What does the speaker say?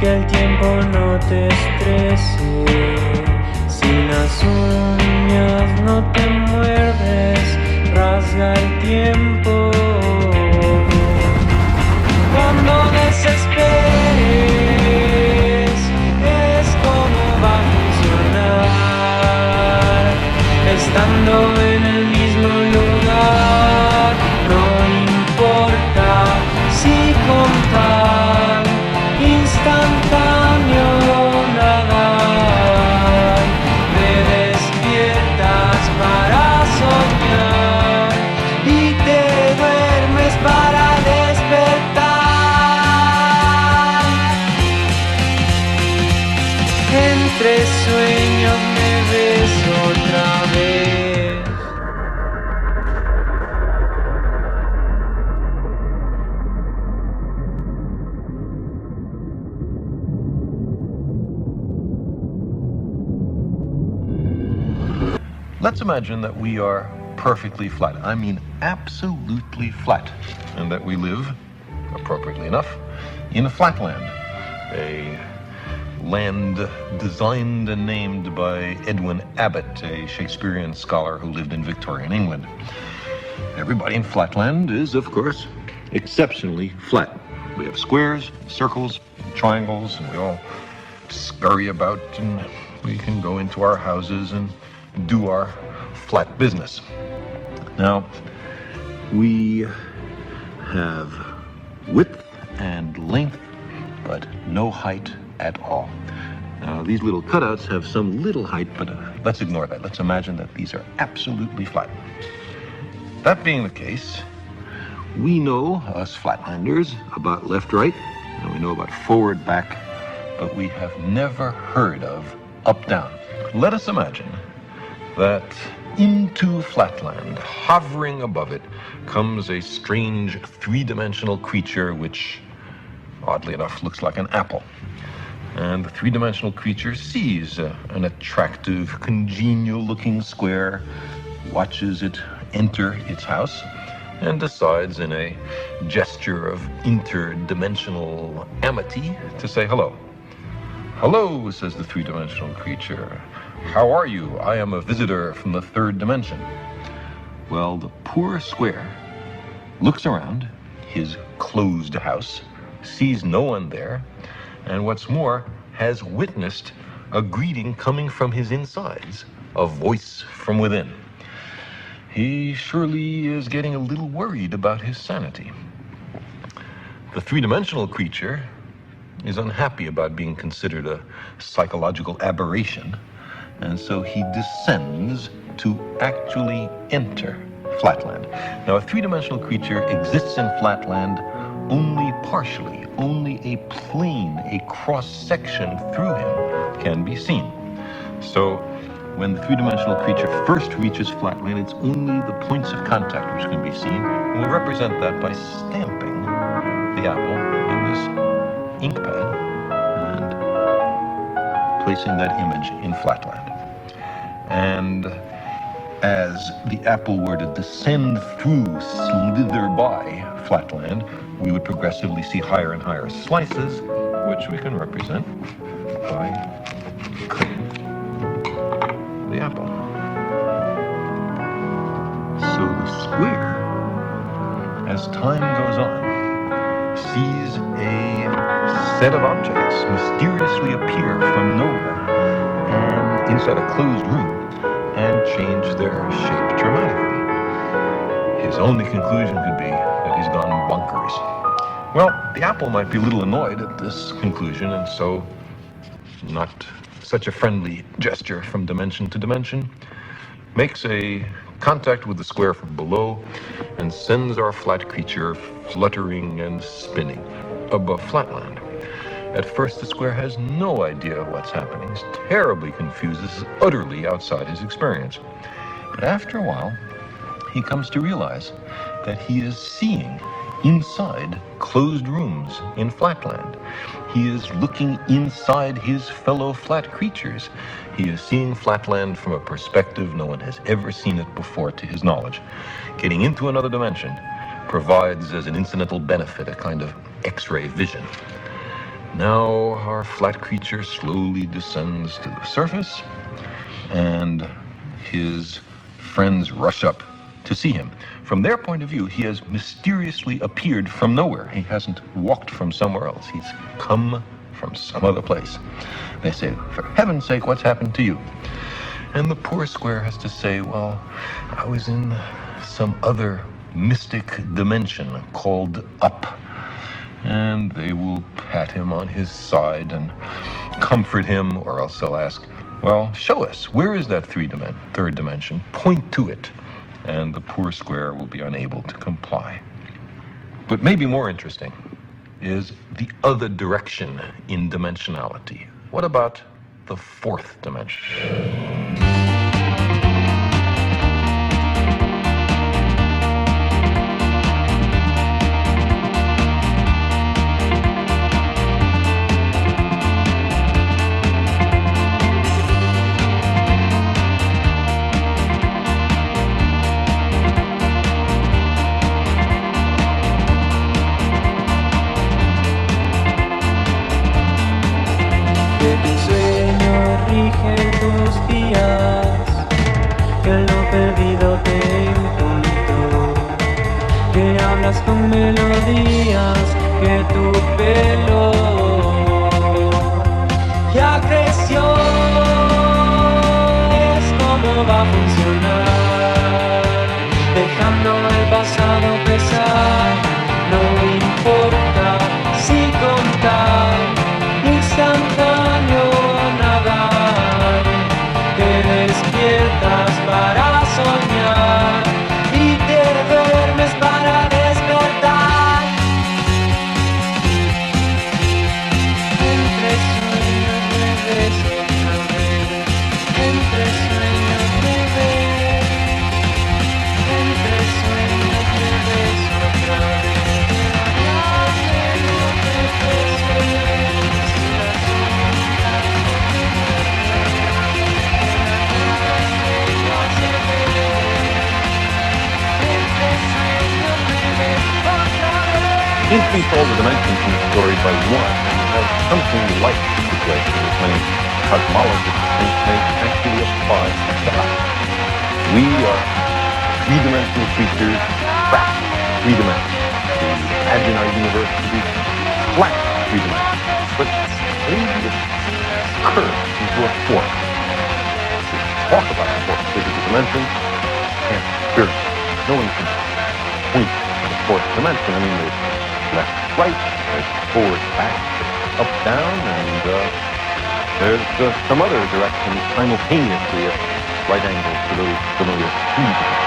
que el tiempo no te estrese. Si las uñas no te muerdes, rasga el tiempo. Cuando desesperes, es como va a funcionar. Estando en el mismo lugar, no importa si contar instantáneo nada hay. Te despiertas para soñar y te duermes para despertar. Entre sueños me ves otra vez. Let's imagine that we are perfectly flat. I mean absolutely flat. And that we live, appropriately enough, in a flatland. A land designed and named by Edwin Abbott, a Shakespearean scholar who lived in Victorian England. Everybody in flatland is, of course, exceptionally flat. We have squares, circles, triangles, and we all scurry about, and we can go into our houses and do our flat business. Now, we have width and length, but no height at all. Now, these little cutouts have some little height, but let's ignore that. Let's imagine that these are absolutely flat. That being the case, we know, us flatlanders, about left-right, and we know about forward-back, but we have never heard of up-down. Let us imagine that into flatland, hovering above it, comes a strange three-dimensional creature which, oddly enough, looks like an apple. And the three-dimensional creature sees an attractive, congenial-looking square, watches it enter its house, and decides in a gesture of interdimensional amity to say hello. "Hello," says the three-dimensional creature. "How are you? I am a visitor from the third dimension." Well, the poor square looks around his closed house, sees no one there, and what's more, has witnessed a greeting coming from his insides, a voice from within. He surely is getting a little worried about his sanity. The three-dimensional creature is unhappy about being considered a psychological aberration, and so he descends to actually enter flatland. Now, a three-dimensional creature exists in flatland only partially. Only a plane, a cross-section through him can be seen. So when the three-dimensional creature first reaches flatland, it's only the points of contact which can be seen. And we'll represent that by stamping the apple in this ink pad and placing that image in flatland. And as the apple were to descend through, slither by flatland, we would progressively see higher and higher slices, which we can represent by cutting the apple. So the square, as time goes on, sees a set of objects mysteriously appear from nowhere and inside a closed room and change their shape dramatically. His only conclusion could be that he's gone bonkers. Well, the apple might be a little annoyed at this conclusion, and so, not such a friendly gesture from dimension to dimension, makes a contact with the square from below and sends our flat creature fluttering and spinning above flatland. At first, the square has no idea what's happening. He's terribly confused. This is utterly outside his experience. But after a while, he comes to realize that he is seeing inside closed rooms in flatland. He is looking inside his fellow flat creatures. He is seeing flatland from a perspective no one has ever seen it before to his knowledge. Getting into another dimension provides as an incidental benefit a kind of X-ray vision. Now our flat creature slowly descends to the surface, and his friends rush up to see him. From their point of view, he has mysteriously appeared from nowhere. He hasn't walked from somewhere else. He's come from some other place. They say, for heaven's sake, what's happened to you? And the poor square has to say, well, I was in some other mystic dimension called up. And they will pat him on his side and comfort him, or else they'll ask, well, show us, where is that third dimension? Point to it. And the poor square will be unable to comply. But maybe more interesting is the other direction in dimensionality. What about the fourth dimension? Tus días, que lo perdido te encontró, que hablas con melodías, que tu pelo ya creció. Es como va a funcionar, dejando el pasado pesar. No importa si contar instantáneo nada. Despiertas para soñar y te duermes para despertar. Entre sueños me ves otra vez, entre sueños me ves, entre sueños me ves otra vez. Seems to be solved the dimensions in the story by one, and you have something like the situation which many cosmologists think may actually apply to us. We are three-dimensional creatures, trapped three dimensions. We imagine our universe to be flat three dimensions, but we curve into a fourth. We talk about the fourth physical dimension, and spiritual. No one can point to the fourth dimension. I mean, there's left, right, there's forward, back, up, down, and there's some other directions simultaneously at right angles to those familiar 3 dimensions.